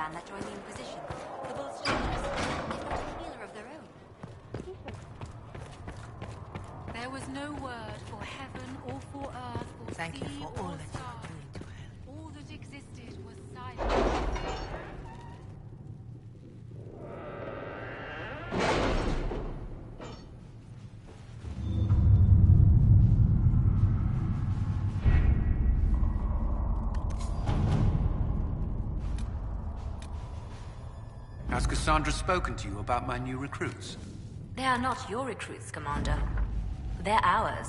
clan that joined the Inquisition. The Bull strangers, if not a healer of their own. There was no word for heaven or for earth, for Thank you sea for all or that star. you are doing to help. All that existed was silence. Has Cassandra spoken to you about my new recruits? They are not your recruits, Commander. They're ours.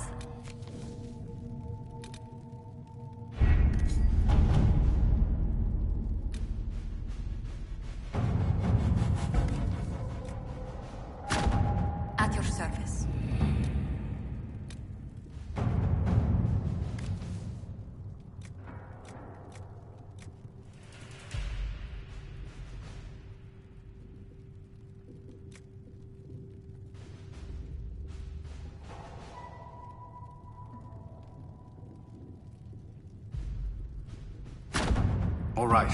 At your service. All right.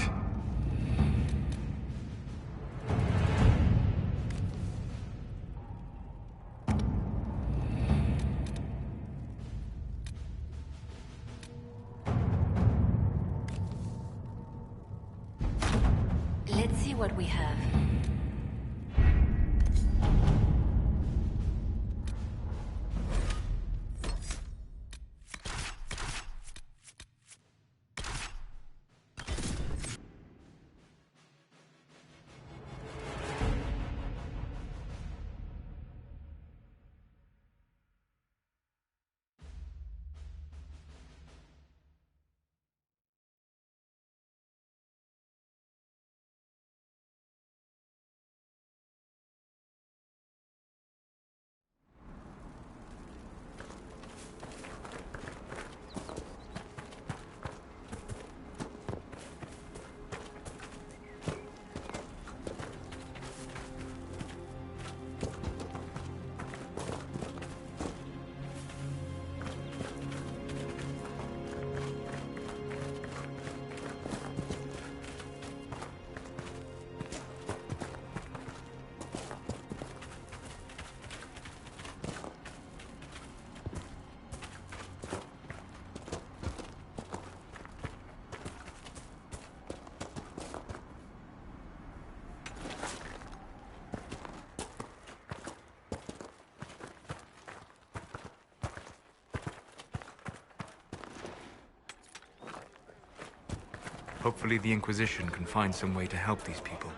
Let's see what we have. Hopefully the Inquisition can find some way to help these people.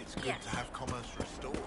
It's good to have commerce restored.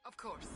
Of course.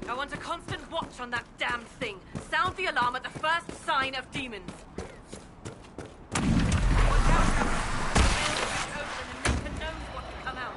I want a constant watch on that damn thing. Sound the alarm at the first sign of demons. Watch out, Captain. The veil will be open and Nathan knows what to come out.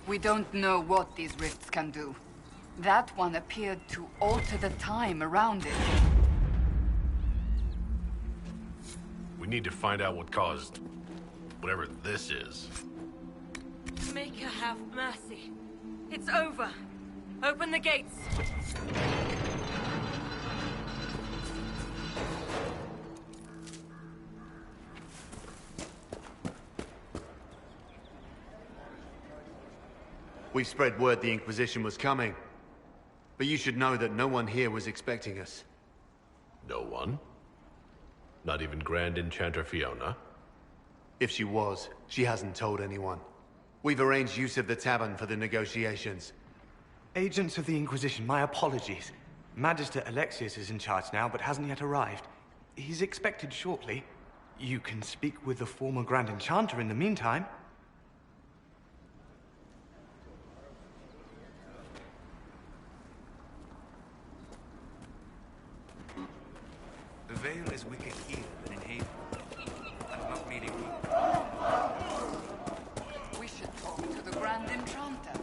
We don't know what these rifts can do. That one appeared to alter the time around it. We need to find out what caused whatever this is. Make her have mercy. It's over. Open the gates. We spread word the Inquisition was coming. But you should know that no one here was expecting us. No one? Not even Grand Enchanter Fiona? If she was, she hasn't told anyone. We've arranged use of the tavern for the negotiations. Agents of the Inquisition, my apologies. Magister Alexius is in charge now, but hasn't yet arrived. He's expected shortly. You can speak with the former Grand Enchanter in the meantime. The Vale is wicked here than in Haven, and not meeting me. We should talk to the Grand Enchanter.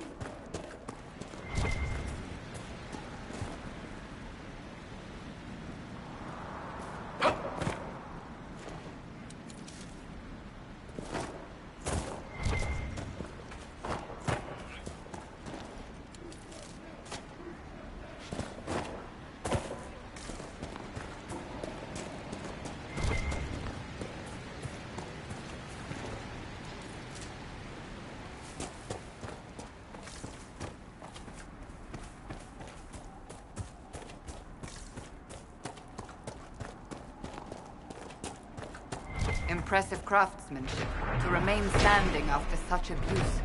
Impressive craftsmanship to remain standing after such abuse.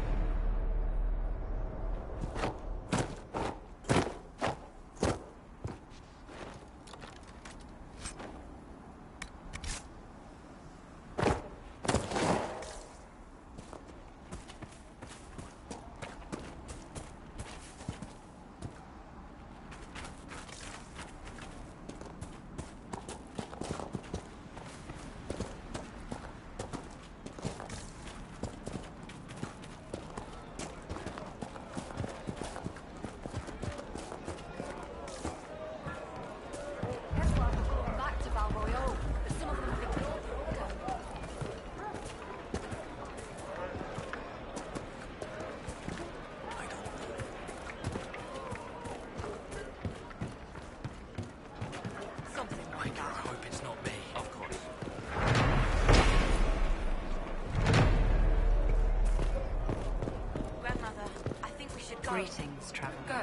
Greetings, traveler. Go.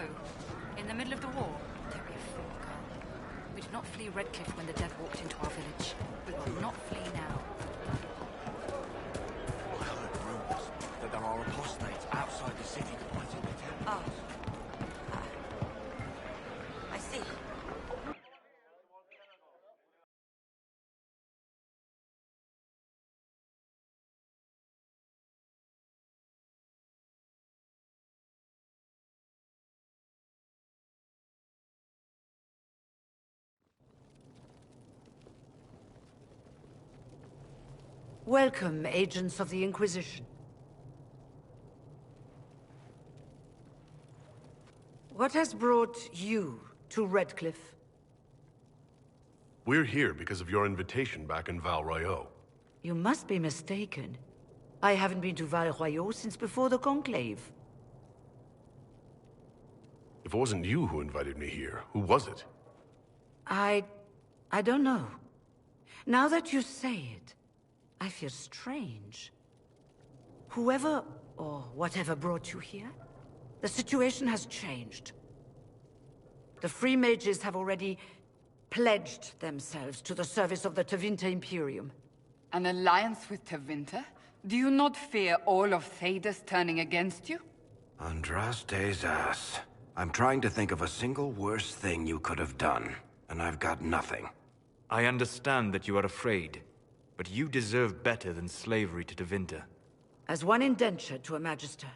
In the middle of the war. Don't be a fool, girl. We did not flee Redcliffe when the dead walked into our village. We will not flee now. I heard rumors that there are apostates outside the city fighting the Templars. I see. Welcome, agents of the Inquisition. What has brought you to Redcliffe? We're here because of your invitation back in Val Royeaux. You must be mistaken. I haven't been to Val Royeaux since before the Conclave. If it wasn't you who invited me here, who was it? I don't know. Now that you say it, I feel strange. Whoever or whatever brought you here, the situation has changed. The Free Mages have already pledged themselves to the service of the Tevinter Imperium. An alliance with Tevinter? Do you not fear all of Thedas turning against you? Andraste's ass. I'm trying to think of a single worse thing you could have done, and I've got nothing. I understand that you are afraid, but you deserve better than slavery to Tevinter. As one indentured to a Magister,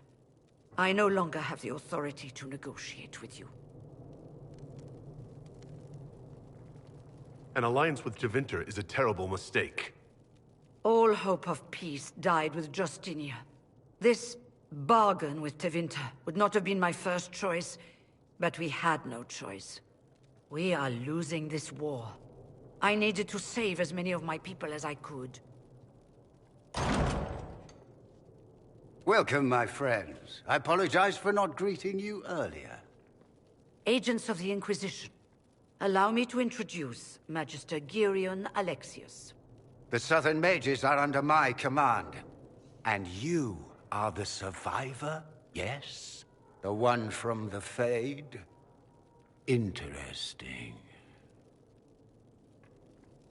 I no longer have the authority to negotiate with you. An alliance with Tevinter is a terrible mistake. All hope of peace died with Justinia. This Bargain with Tevinter would not have been my first choice, but we had no choice. We are losing this war. I needed to save as many of my people as I could. Welcome, my friends. I apologize for not greeting you earlier. Agents of the Inquisition, allow me to introduce Magister Girion Alexius. The Southern Mages are under my command. And you are the survivor, yes? The one from the Fade? Interesting.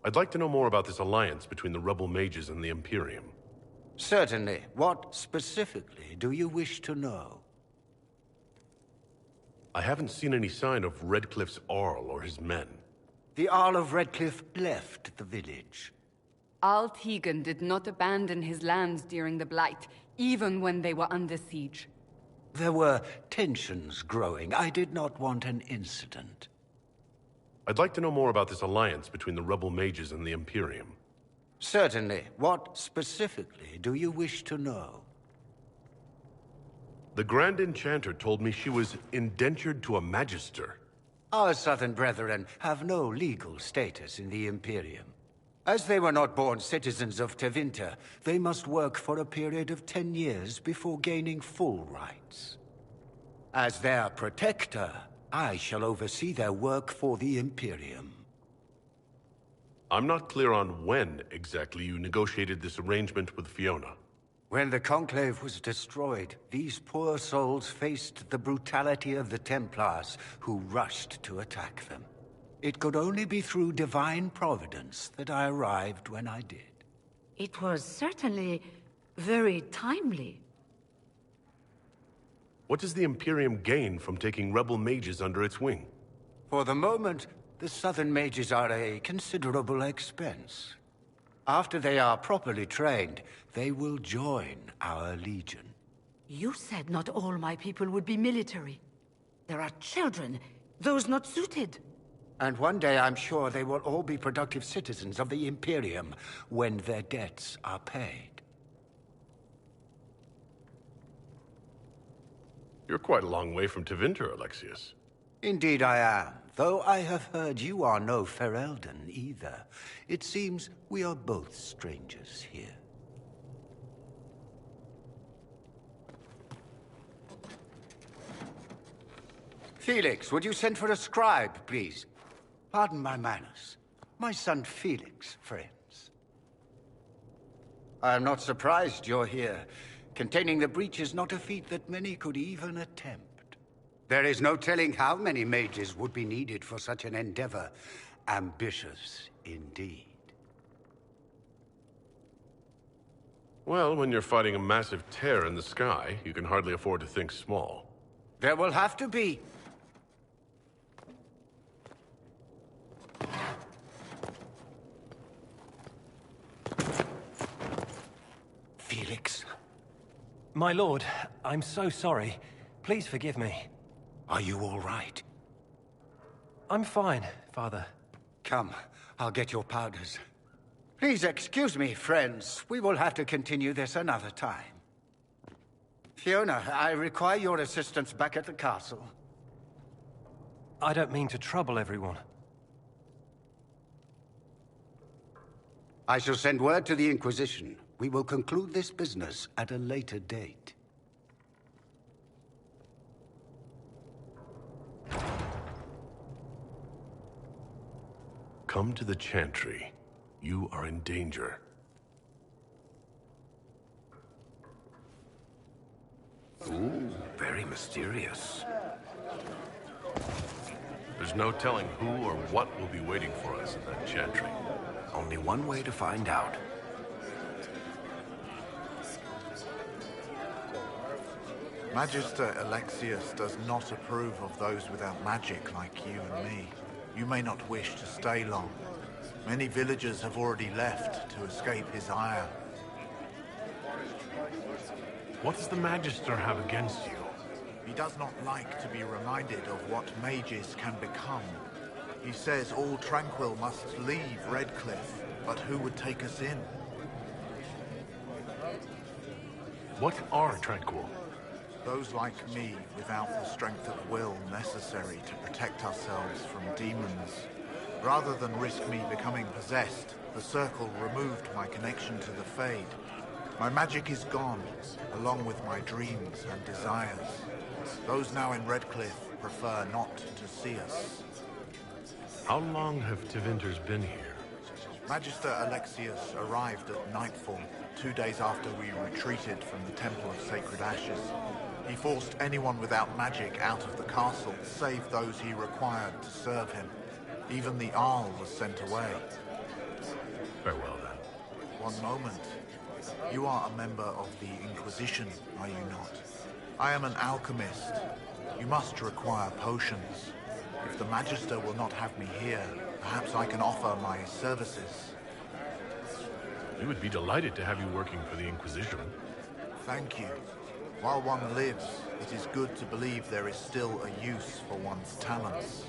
I'd like to know more about this alliance between the rebel mages and the Imperium. Certainly. What specifically do you wish to know? I haven't seen any sign of Redcliffe's Arl or his men. The Arl of Redcliffe left the village. Al Tegan did not abandon his lands during the Blight, even when they were under siege. There were tensions growing. I did not want an incident. I'd like to know more about this alliance between the rebel mages and the Imperium. Certainly. What specifically do you wish to know? The Grand Enchanter told me she was indentured to a Magister. Our Southern brethren have no legal status in the Imperium. As they were not born citizens of Tevinter, they must work for a period of 10 years before gaining full rights. As their protector, I shall oversee their work for the Imperium. I'm not clear on when exactly you negotiated this arrangement with Fiona. When the Conclave was destroyed, these poor souls faced the brutality of the Templars, who rushed to attack them. It could only be through divine providence that I arrived when I did. It was certainly very timely. What does the Imperium gain from taking rebel mages under its wing? For the moment, the Southern Mages are a considerable expense. After they are properly trained, they will join our Legion. You said not all my people would be military. There are children, those not suited. And one day I'm sure they will all be productive citizens of the Imperium when their debts are paid. You're quite a long way from Tevinter, Alexius. Indeed I am, though I have heard you are no Ferelden either. It seems we are both strangers here. Felix, would you send for a scribe, please? Pardon my manners. My son Felix, friends. I am not surprised you're here. Containing the breach is not a feat that many could even attempt. There is no telling how many mages would be needed for such an endeavor. Ambitious, indeed. Well, when you're fighting a massive tear in the sky, you can hardly afford to think small. There will have to be. Felix. My lord, I'm so sorry. Please forgive me. Are you all right? I'm fine, Father. Come, I'll get your powders. Please excuse me, friends. We will have to continue this another time. Fiona, I require your assistance back at the castle. I don't mean to trouble everyone. I shall send word to the Inquisition. We will conclude this business at a later date. Come to the Chantry. You are in danger. Ooh, very mysterious. There's no telling who or what will be waiting for us in that Chantry. Only one way to find out. Magister Alexius does not approve of those without magic like you and me. You may not wish to stay long. Many villagers have already left to escape his ire. What does the Magister have against you? He does not like to be reminded of what mages can become. He says all Tranquil must leave Redcliffe, but who would take us in? What are Tranquil? Those like me without the strength of will necessary to protect ourselves from demons. Rather than risk me becoming possessed, the Circle removed my connection to the Fade. My magic is gone, along with my dreams and desires. Those now in Redcliffe prefer not to see us. How long have Tevinters been here? Magister Alexius arrived at nightfall, 2 days after we retreated from the Temple of Sacred Ashes. He forced anyone without magic out of the castle, save those he required to serve him. Even the Arl was sent away. Farewell, then. One moment. You are a member of the Inquisition, are you not? I am an alchemist. You must require potions. If the Magister will not have me here, perhaps I can offer my services. We would be delighted to have you working for the Inquisition. Thank you. While one lives, it is good to believe there is still a use for one's talents.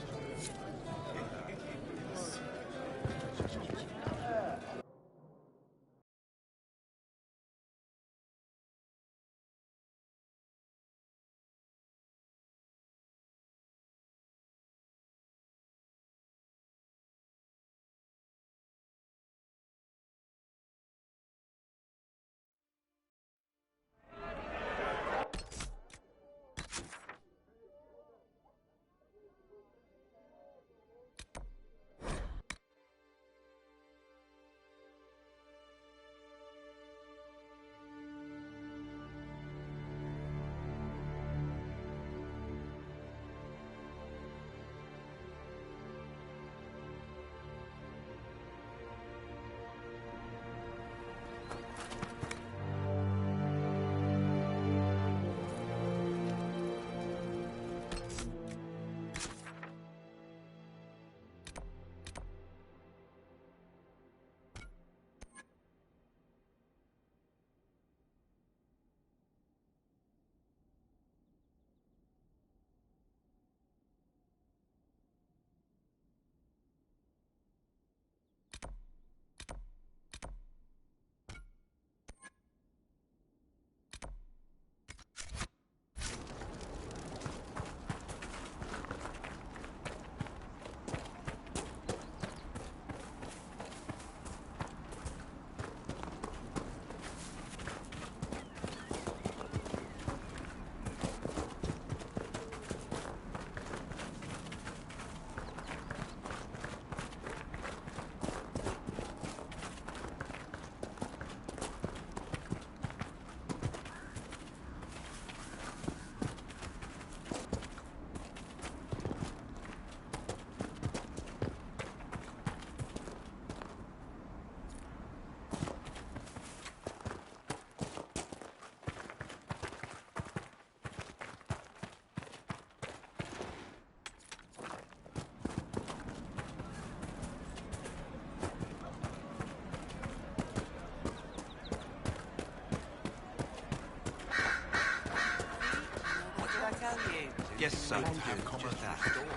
Yes, sir. Good to have commerce restored.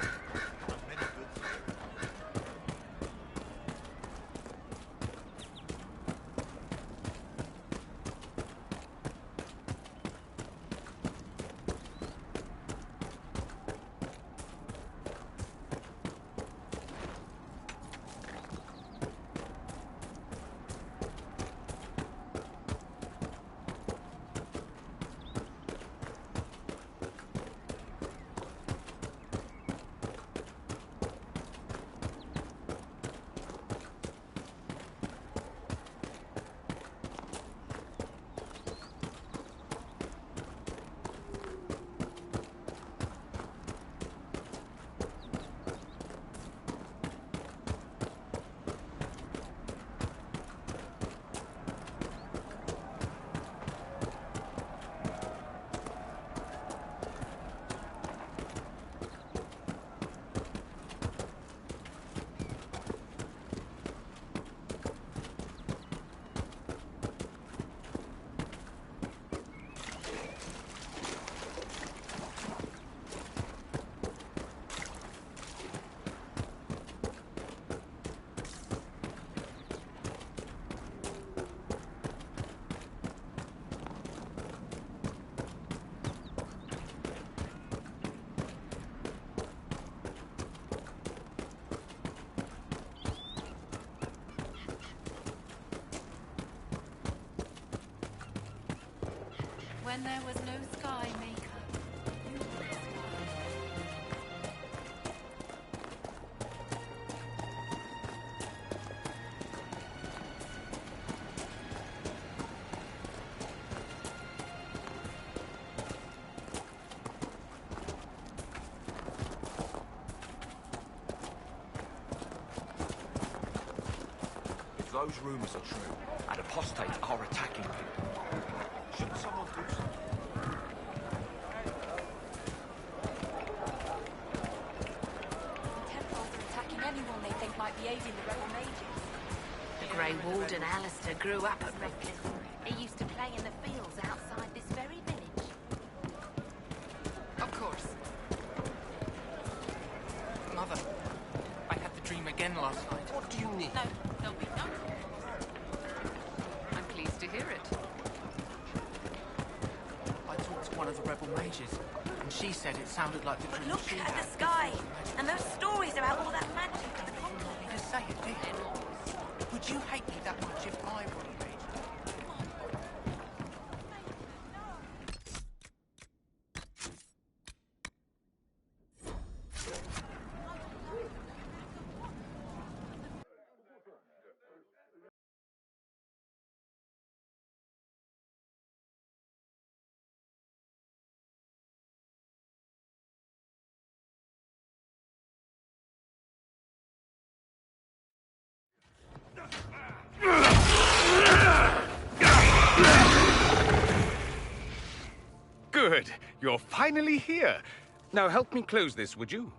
when there was no sky maker. You were the sky. If those rumors are true, and apostates are attacking people, shouldn't someone do something? Templars are attacking anyone they think might be aiding the rebel mages. The Grey Warden Alistair grew up at Redcliffe. He used to play in the fields outside this very village. Of course. Mother, I had the dream again last night. What do you need? No, there'll be no. I'm pleased to hear it. I talked to one of the rebel mages, and she said it sounded like the But dream look she at had. the sky, and those stories about all that magic. You don't need to say it, do you? Would you hate me that much if I were a mage? Good. You're finally here. Now help me close this, would you?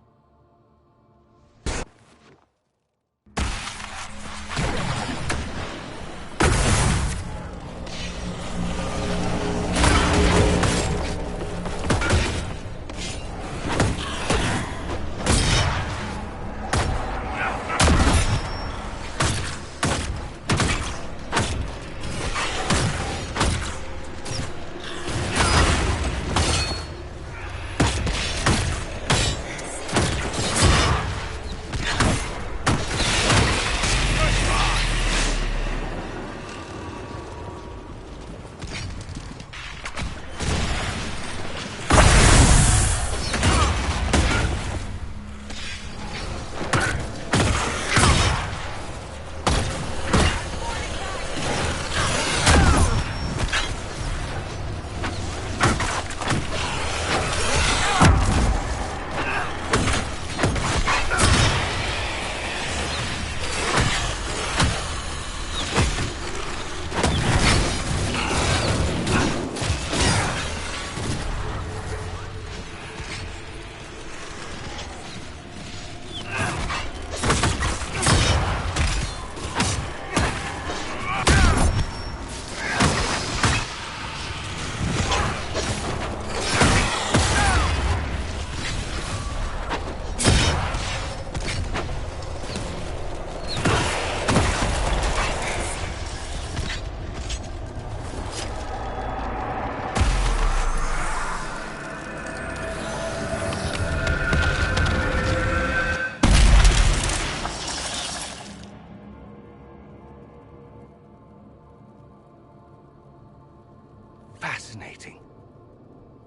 Fascinating.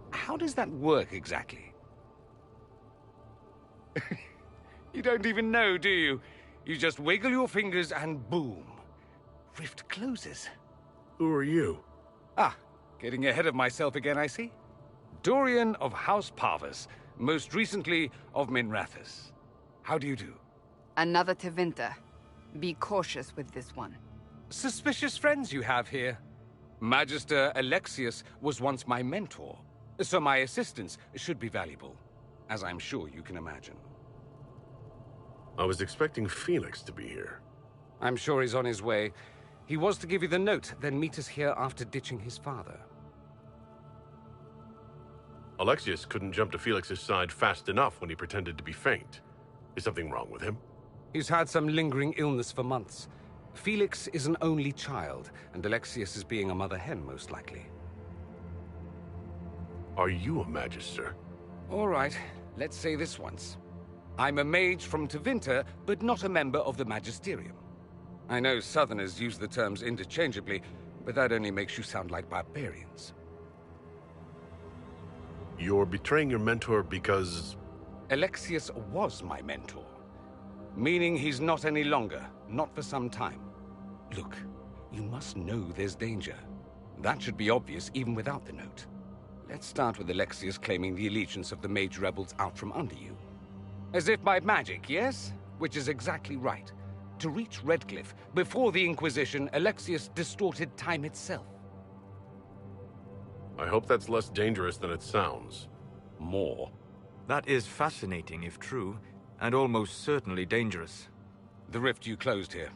How does that work exactly? You don't even know, do you? You just wiggle your fingers and boom. Rift closes. Who are you? Ah, getting ahead of myself again, I see. Dorian of House Parvus, most recently of Minrathous. How do you do? Another Tevinter. Be cautious with this one. Suspicious friends you have here. Magister Alexius was once my mentor, so my assistance should be valuable, as I'm sure you can imagine. I was expecting Felix to be here. I'm sure he's on his way. He was to give you the note, then meet us here after ditching his father. Alexius couldn't jump to Felix's side fast enough when he pretended to be faint. Is something wrong with him? He's had some lingering illness for months. Felix is an only child, and Alexius is being a mother hen, most likely. Are you a Magister? All right, let's say this once. I'm a mage from Tevinter, but not a member of the Magisterium. I know Southerners use the terms interchangeably, but that only makes you sound like barbarians. You're betraying your mentor because... Alexius was my mentor. Meaning he's not any longer. Not for some time. Look, you must know there's danger. That should be obvious even without the note. Let's start with Alexius claiming the allegiance of the mage rebels out from under you. As if by magic, yes? Which is exactly right. To reach Redcliffe, before the Inquisition, Alexius distorted time itself. I hope that's less dangerous than it sounds. More. That is fascinating if true, and almost certainly dangerous. The rift you closed here.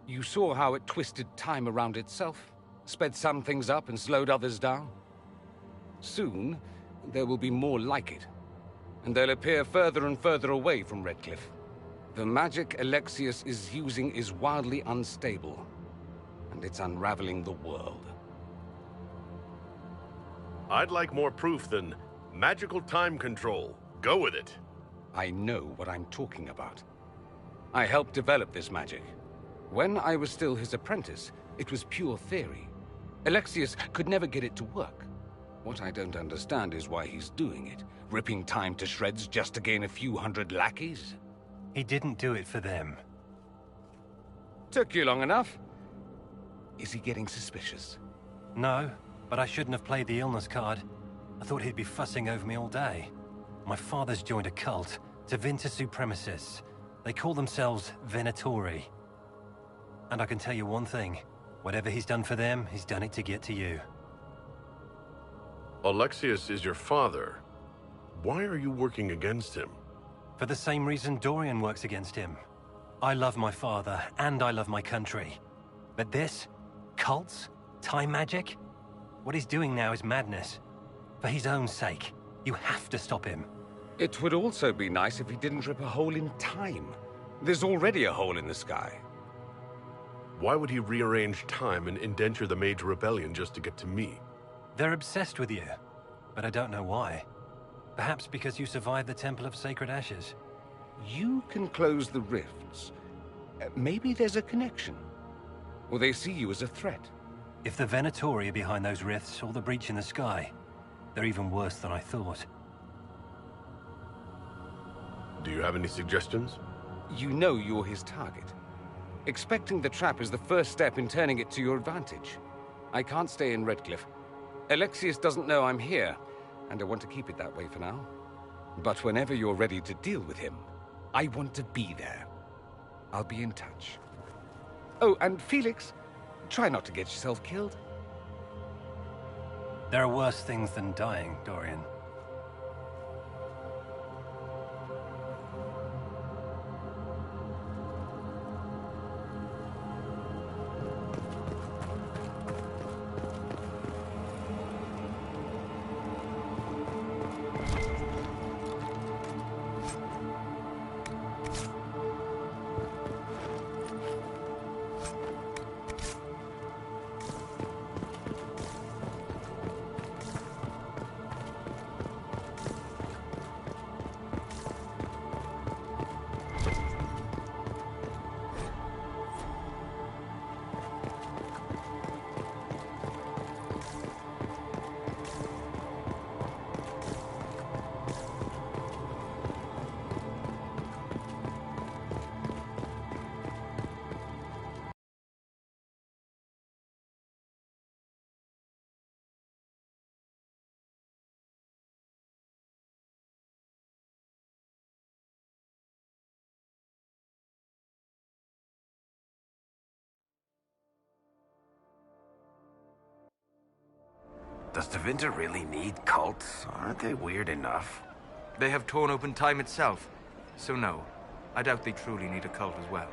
You saw how it twisted time around itself, sped some things up and slowed others down. Soon, there will be more like it, and they'll appear further and further away from Redcliffe. The magic Alexius is using is wildly unstable, and it's unraveling the world. I'd like more proof than magical time control. Go with it. I know what I'm talking about. I helped develop this magic. When I was still his apprentice, it was pure theory. Alexius could never get it to work. What I don't understand is why he's doing it, ripping time to shreds just to gain a few hundred lackeys. He didn't do it for them. Took you long enough. Is he getting suspicious? No, but I shouldn't have played the illness card. I thought he'd be fussing over me all day. My father's joined a cult, Tevinter Supremacists. They call themselves Venatori. And I can tell you one thing. Whatever he's done for them, he's done it to get to you. Alexius is your father. Why are you working against him? For the same reason Dorian works against him. I love my father, and I love my country. But this? Cults? Time magic? What he's doing now is madness. For his own sake, you have to stop him. It would also be nice if he didn't rip a hole in time. There's already a hole in the sky. Why would he rearrange time and indenture the Mage Rebellion just to get to me? They're obsessed with you, but I don't know why. Perhaps because you survived the Temple of Sacred Ashes. You can close the rifts. Maybe there's a connection. Or they see you as a threat. If the Venatori are behind those rifts or the breach in the sky, they're even worse than I thought. Do you have any suggestions? You know you're his target. Expecting the trap is the first step in turning it to your advantage. I can't stay in Redcliffe. Alexius doesn't know I'm here, and I want to keep it that way for now. But whenever you're ready to deal with him, I want to be there. I'll be in touch. Oh, and Felix, try not to get yourself killed. There are worse things than dying, Dorian. Does Tevinter really need cults? Aren't they weird enough? They have torn open time itself. So no, I doubt they truly need a cult as well.